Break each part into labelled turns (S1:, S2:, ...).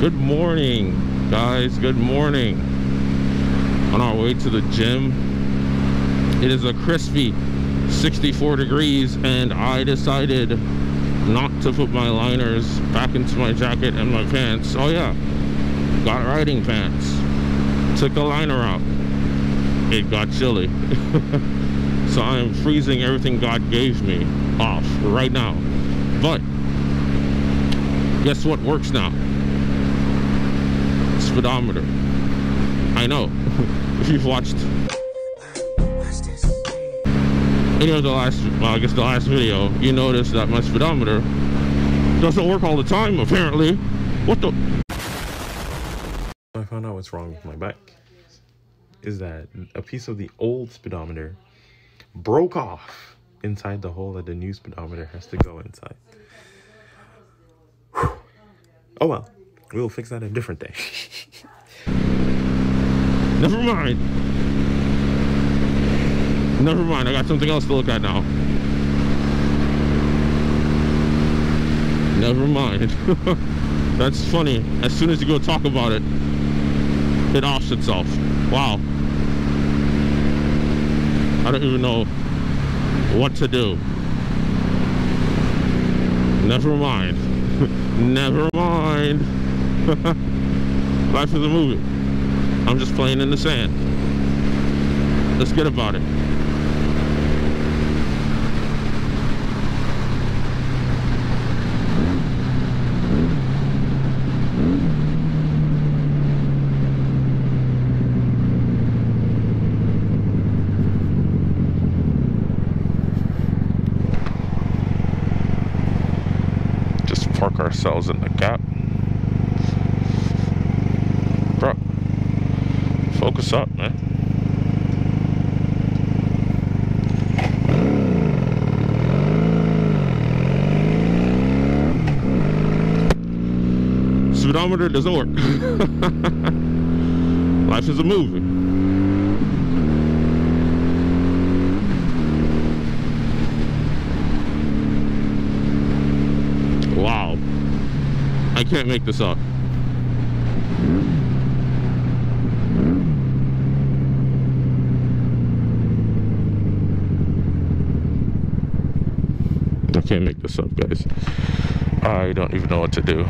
S1: Good morning, guys. Good morning. On our way to the gym. It is a crispy 64 degrees, and I decided not to put my liners back into my jacket and my pants. Oh yeah, got riding pants. Took the liner out. It got chilly. So I am freezing everything God gave me off right now. But guess what works now? Speedometer. I know. If you've watched any of the last, well, I guess the last video, you noticed that my speedometer doesn't work all the time, apparently. What the?
S2: I found out what's wrong with my bike is that a piece of the old speedometer broke off inside the hole that the new speedometer has to go inside. Whew. Oh well, we'll fix that a different day.
S1: Never mind. Never mind, I got something else to look at now. Never mind. That's funny. As soon as you go talk about it, it offs itself. Wow. I don't even know what to do. Never mind. Never mind. Life is a movie. I'm just playing in the sand. Let's get about it. Just park ourselves in the gap. Bro, focus up, man. Speedometer doesn't work. Life is a movie. Wow. I can't make this up. I can't make this up, guys. I don't even know what to do.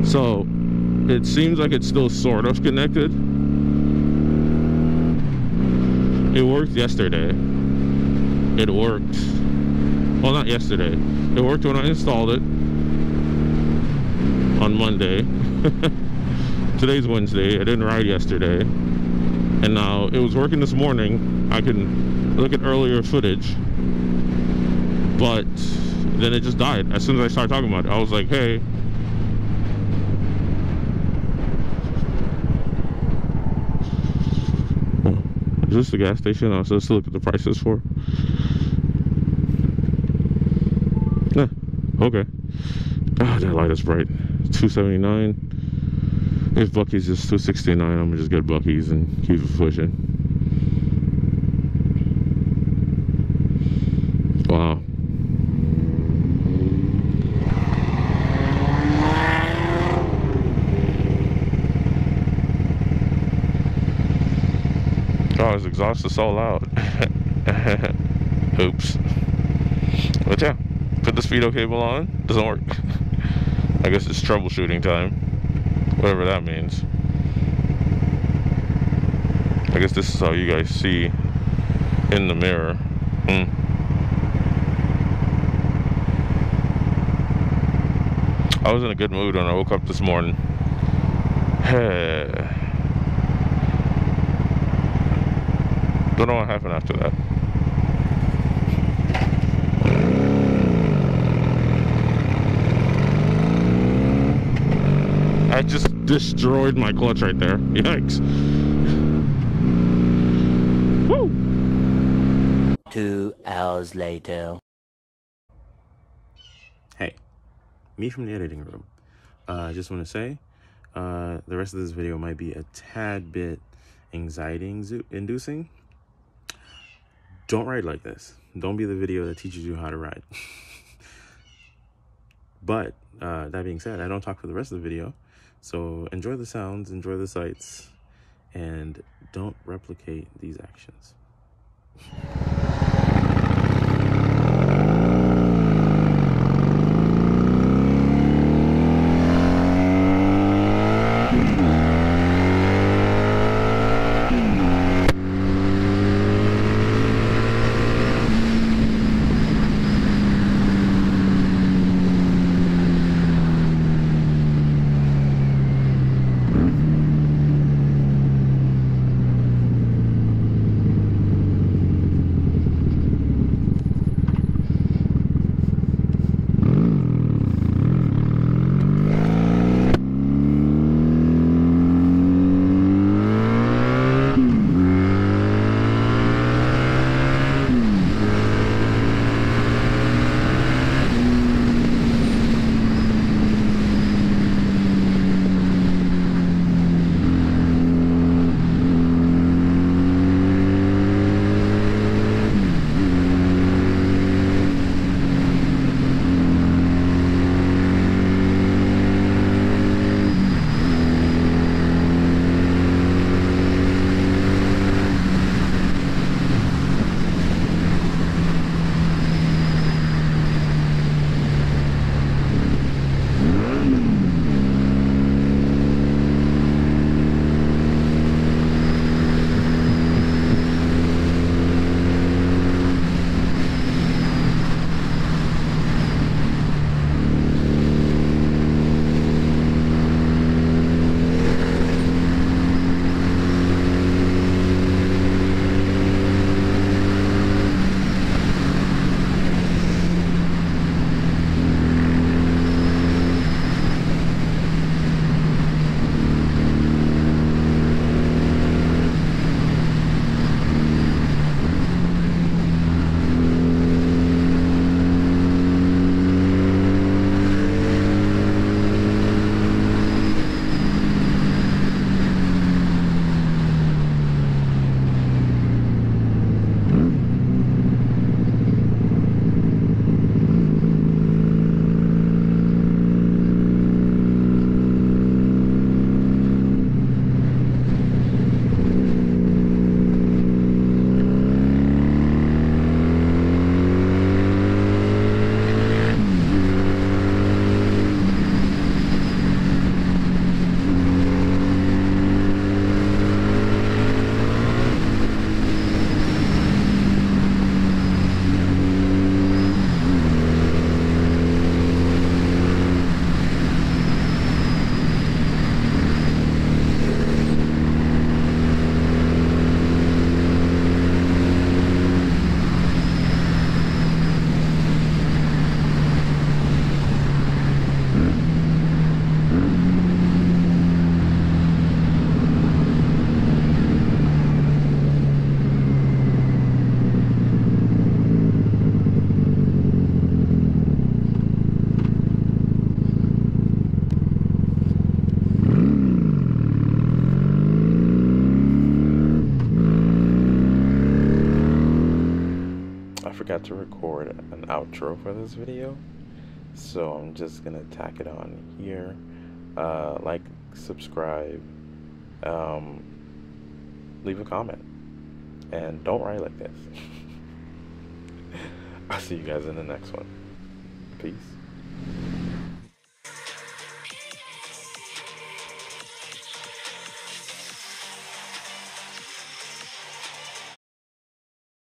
S1: So, it seems like it's still sort of connected. It worked yesterday. It worked. Well, not yesterday. It worked when I installed it on Monday. Today's Wednesday. I didn't ride yesterday. And now it was working this morning. I can look at earlier footage. But then it just died. As soon as I started talking about it, I was like, hey. Is this the gas station? Oh, so let's look at the prices for. Yeah, okay. Ah, that light is bright. $2.79. If Buc-ee's is $2.69, I'm gonna just get Buc-ee's and keep it pushing. Wow. Oh, his exhaust is so loud. Oops. But yeah, put the speedo cable on. Doesn't work. I guess it's troubleshooting time. Whatever that means. I guess this is how you guys see in the mirror. I was in a good mood when I woke up this morning. Don't know what happened after that. I just destroyed my clutch right there. Yikes. Woo!
S3: 2 hours later.
S2: Hey, me from the editing room. I just want to say, the rest of this video might be a tad bit anxiety-inducing. don't ride like this. Don't be the video that teaches you how to ride. But that being said, I don't talk for the rest of the video. So enjoy the sounds, enjoy the sights, and don't replicate these actions. forgot to record an outro for this video, so I'm just gonna tack it on here. Like, subscribe, leave a comment, and don't write like this. I'll see you guys in the next one. Peace.